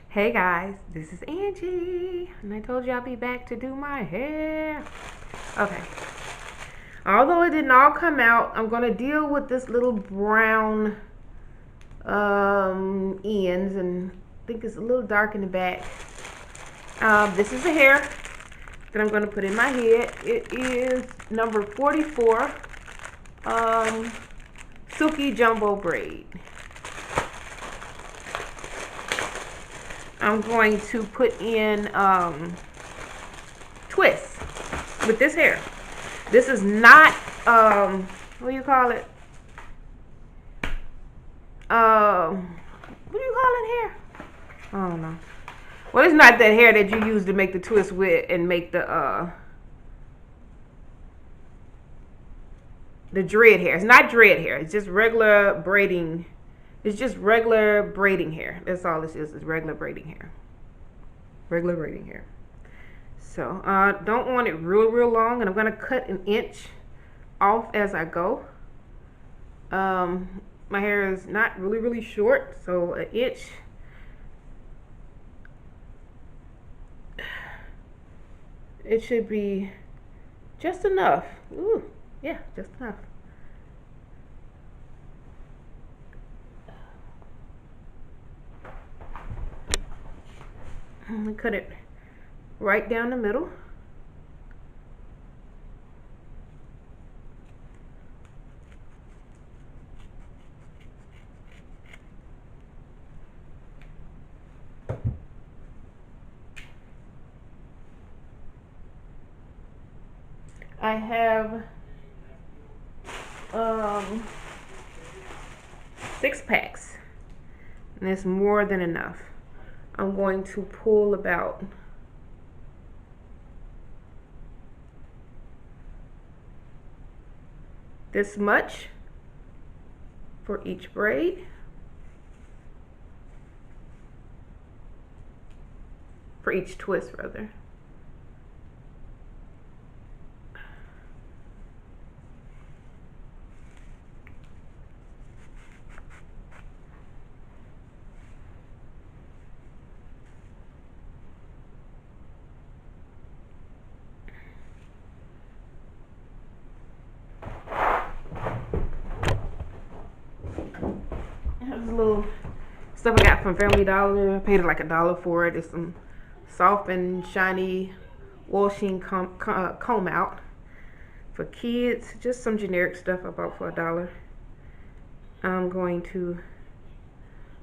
Hey guys, this is Angie, and I told you I'll be back to do my hair. Okay, although it didn't all come out, I'm going to deal with this little brown ends, and I think it's a little dark in the back. This is the hair that I'm going to put in my head. It is number 44, Silky Jumbo Braid. I'm going to put in twists with this hair. This is not what do you call it? What do you call it hair? I don't know. Well, it's not that hair that you use to make the twist with and make the dread hair. It's not dread hair. It's just regular braiding. It's just regular braiding hair. That's all this is regular braiding hair. Regular braiding hair. So, don't want it real long, and I'm going to cut an inch off as I go. My hair is not really short, so an inch. It should be just enough. Ooh, yeah, just enough. I'm going to cut it right down the middle. I have 6 packs, and that's more than enough. I'm going to pull about this much for each braid. For each twist, rather. Little stuff I got from Family Dollar. I paid like $1 for it. It's some soft and shiny wool sheen comb out for kids. Just some generic stuff I bought for $1. I'm going to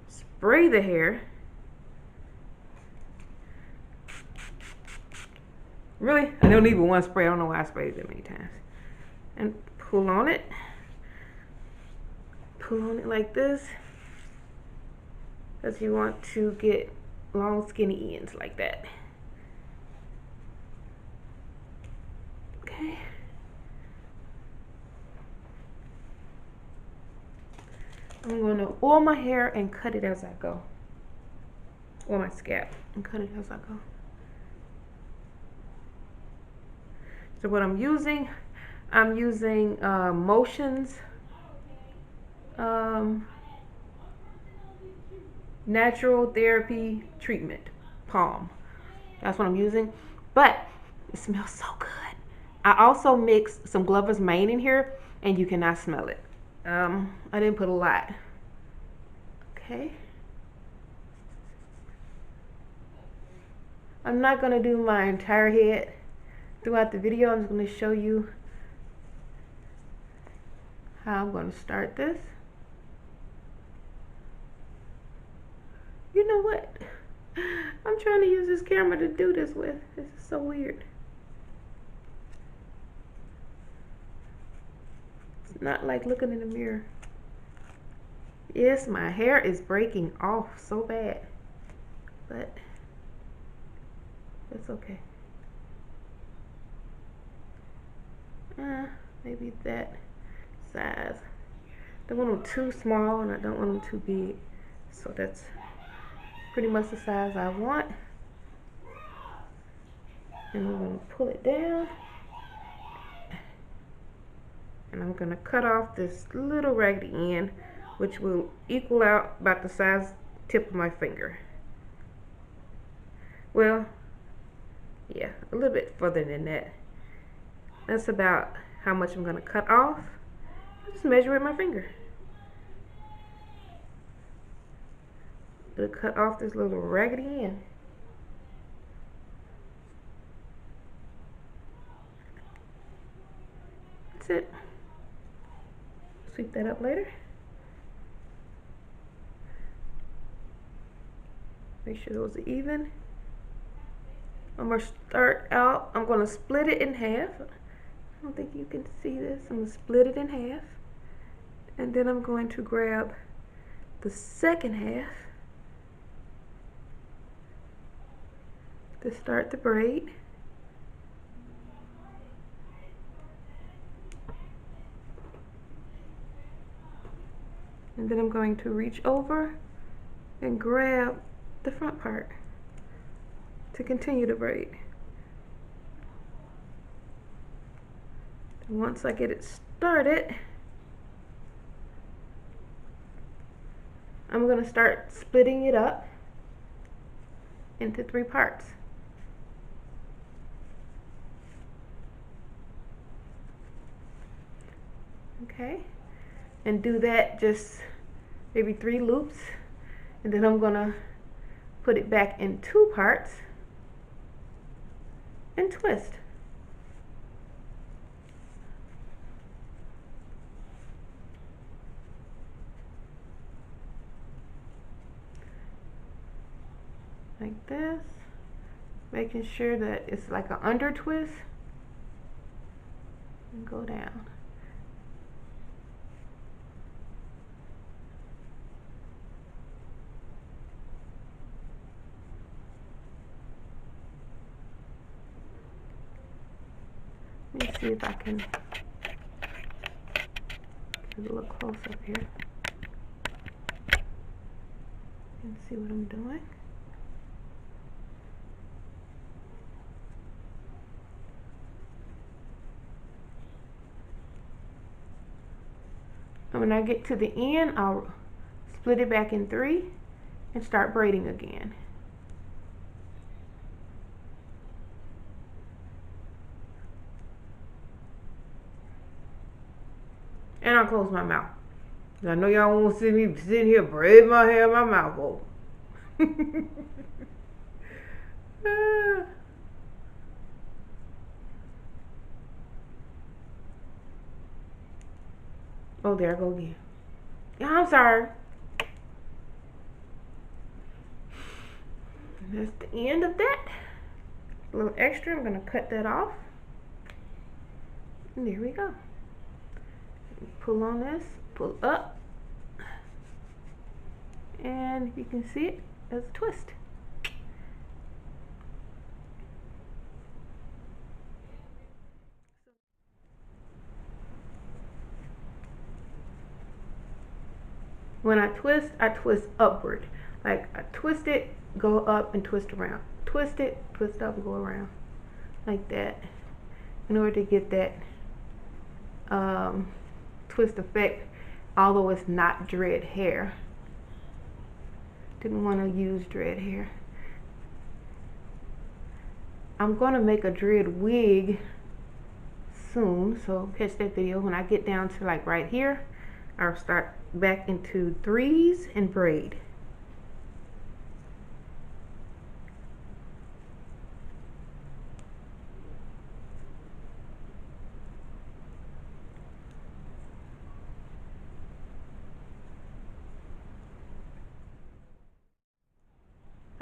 spray the hair. Really, I don't even one spray. I don't know why I sprayed it that many times. And pull on it. Pull on it like this. Because you want to get long skinny ends like that. Okay. I'm going to oil my hair and cut it as I go. Oil my scalp and cut it as I go. So what I'm using Motions Natural Therapy Treatment Palm. That's what I'm using, but it smells so good. I also mixed some Glover's Mane in here, and you cannot smell it. I didn't put a lot. Okay. I'm not going to do my entire head throughout the video. I'm just going to show you how I'm going to start this. You know what? I'm trying to use this camera to do this with. This is so weird. It's not like looking in the mirror. Yes, my hair is breaking off so bad, but it's okay. maybe that size. Don't want them too small and I don't want them too big. So that's pretty much the size I want. And I'm going to pull it down. And I'm going to cut off this little raggedy end, which will equal out about the size tip of my finger. Well, yeah, a little bit further than that. That's about how much I'm going to cut off. Just measure with my finger. To cut off this little raggedy end. That's it. Sweep that up later. Make sure those are even. I'm going to start out, I'm going to split it in half. I don't think you can see this. I'm going to split it in half. And then I'm going to grab the second half to start the braid. And then I'm going to reach over and grab the front part to continue the braid. And once I get it started, I'm going to start splitting it up into 3 parts. Okay, and do that just maybe 3 loops, and then I'm going to put it back in 2 parts and twist. Like this, making sure that it's like an under twist, and go down. Let me see if I can get a little close up here and see what I'm doing. And when I get to the end, I'll split it back in 3 and start braiding again. And I'll close my mouth. I know y'all won't see me sitting here braiding my hair, my mouth open. Oh, there I go again. Yeah, I'm sorry. That's the end of that. A little extra, I'm going to cut that off. And there we go. Pull on this, pull up, and you can see it as a twist. When I twist upward. Like I twist it, go up and twist around. Twist it, twist up and go around. Like that. In order to get that twist effect, although it's not dread hair. Didn't want to use dread hair. I'm going to make a dread wig soon, so catch that video. When I get down to like right here, I'll start back into 3s and braid.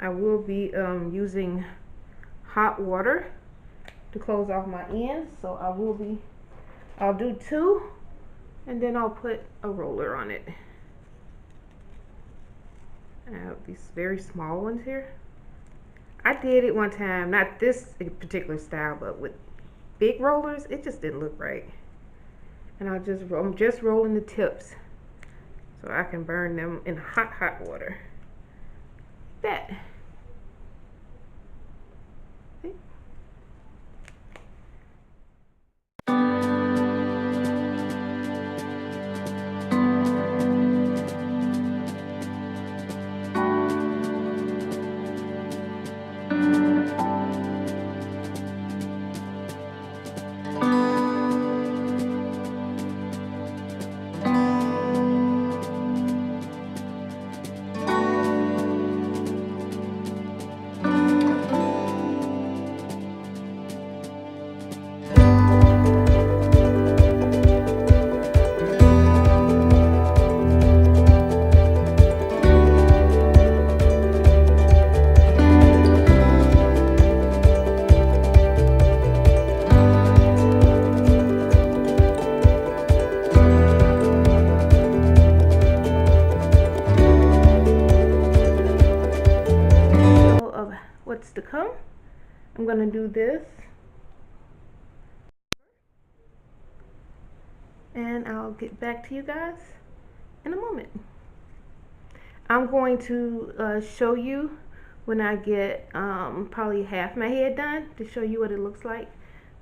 I will be using hot water to close off my ends, so I'll do 2 and then I'll put a roller on it. I have these very small ones here. I did it one time, not this particular style, but with big rollers, it just didn't look right. And I'm just rolling the tips so I can burn them in hot water. Like that. What's to come. I'm gonna do this and I'll get back to you guys in a moment. I'm going to show you when I get probably half my head done to show you what it looks like,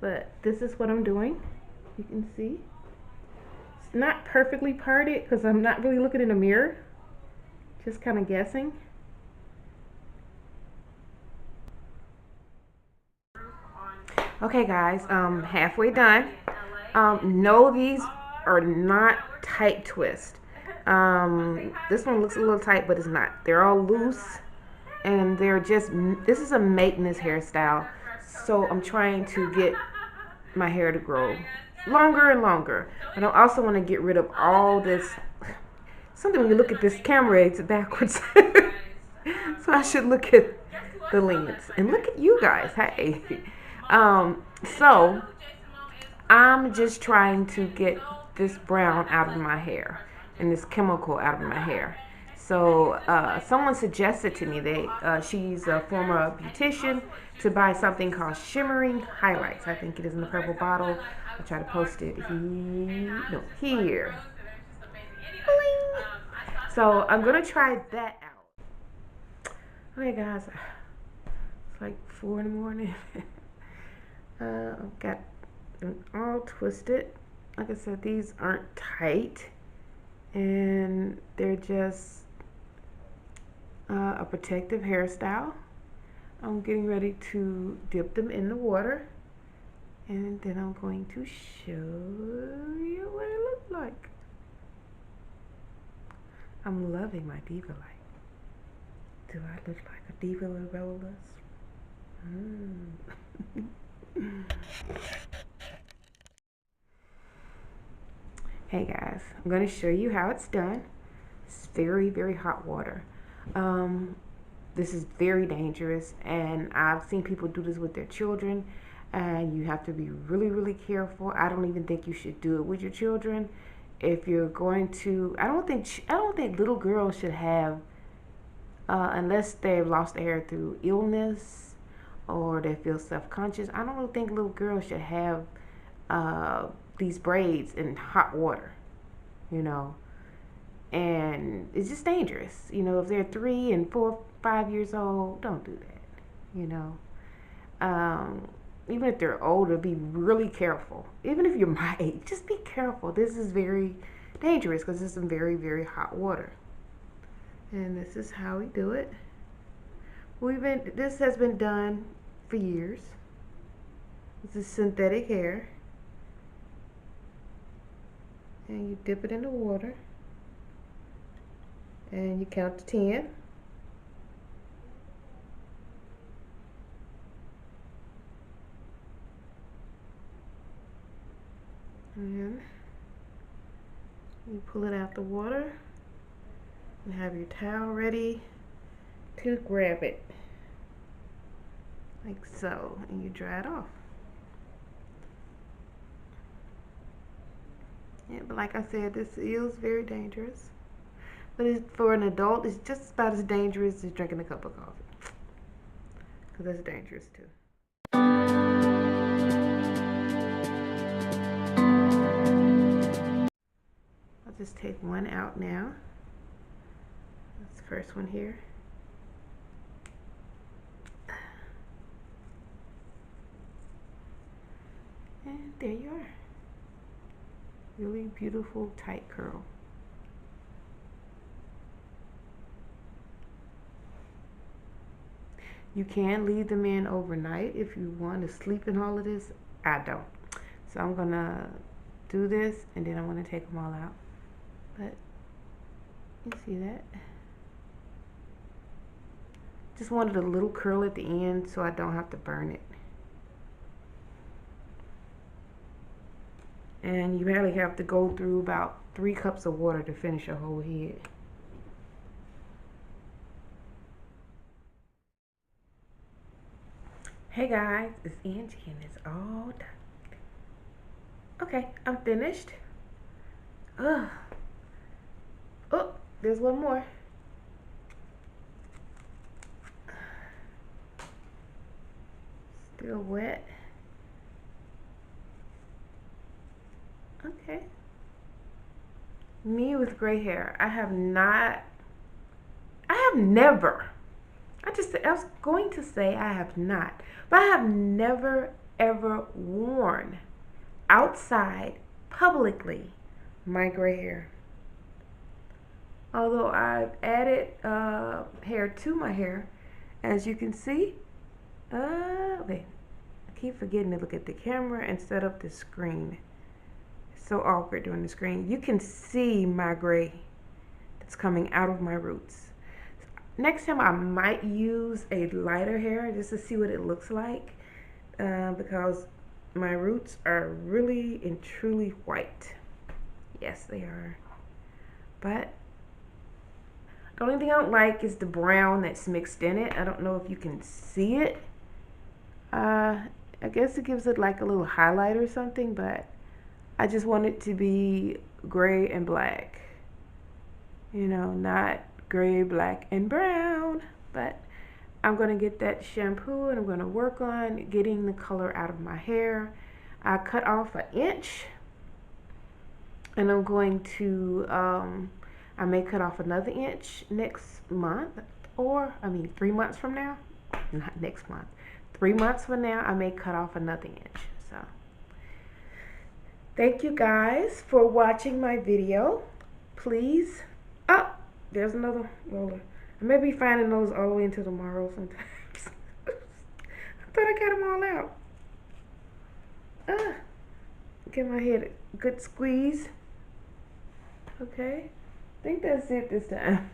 but this is what I'm doing. You can see it's not perfectly parted because I'm not really looking in the mirror, just kind of guessing. Okay guys, halfway done. No, these are not tight twist. This one looks a little tight, but it's not. They're all loose, and they're just, this is a maintenance hairstyle. So I'm trying to get my hair to grow longer and longer. But I also want to get rid of all this, something when you look at this camera, it's backwards. So I should look at the lens. And look at you guys, hey. So I'm just trying to get this brown out of my hair and this chemical out of my hair. So someone suggested to me that she's a former beautician to buy something called shimmering highlights. I think it is in the purple bottle. I'll try to post it here. So I'm gonna try that out. Okay guys, it's like 4 in the morning. I've got them all twisted. Like I said, these aren't tight, and they're just a protective hairstyle. I'm getting ready to dip them in the water, and then I'm going to show you what it looks like. I'm loving my diva light. Do I look like a diva with rollers? Hey guys, I'm going to show you how it's done. It's very, very hot water. This is very dangerous, and I've seen people do this with their children, and you have to be really, really careful. I don't even think you should do it with your children. If you're going to, I don't think little girls should have, unless they've lost their hair through illness or they feel self-conscious. I don't really think little girls should have these braids in hot water, you know. And it's just dangerous, you know. If they're 3 and 4, 5 years old, don't do that, you know. Even if they're older, be really careful. Even if you're my age, just be careful. This is very dangerous because it's some very, very hot water. And this is how we do it. This has been done for years. This is synthetic hair. And you dip it in the water. And you count to 10. And you pull it out the water and have your towel ready to grab it, like so, and you dry it off. Yeah, but like I said, this is very dangerous. But for an adult, it's just about as dangerous as drinking a cup of coffee, because that's dangerous too. just take one out now. That's the first one here. And there you are. Really beautiful tight curl. You can leave them in overnight if you want to sleep in all of this. I don't. So I'm gonna do this and then I'm gonna take them all out. But you see that? Just wanted a little curl at the end so I don't have to burn it. And you barely have to go through about 3 cups of water to finish a whole head. Hey guys, it's Angie and it's all done. Okay, I'm finished. Ugh. Oh, there's one more. Still wet. Okay. Me with gray hair. I have never. I was going to say I have not, but I have never ever worn outside publicly my gray hair. Although I've added hair to my hair, as you can see. Wait, I keep forgetting to look at the camera and set up the screen. It's so awkward doing the screen. You can see my gray that's coming out of my roots. Next time I might use a lighter hair just to see what it looks like, because my roots are really and truly white. Yes, they are. But the only thing I don't like is the brown that's mixed in it. I don't know if you can see it. I guess it gives it like a little highlight or something, but I just want it to be gray and black. You know, not gray, black, and brown. But I'm going to get that shampoo and I'm going to work on getting the color out of my hair. I cut off 1 inch and I'm going to, I may cut off another inch next month, or 3 months from now, not next month. 3 months from now, I may cut off another inch. So, thank you guys for watching my video. Please, oh, there's another roller. I may be finding those all the way into tomorrow sometimes. I thought I got them all out. Give my head a good squeeze. Okay, I think that's it this time.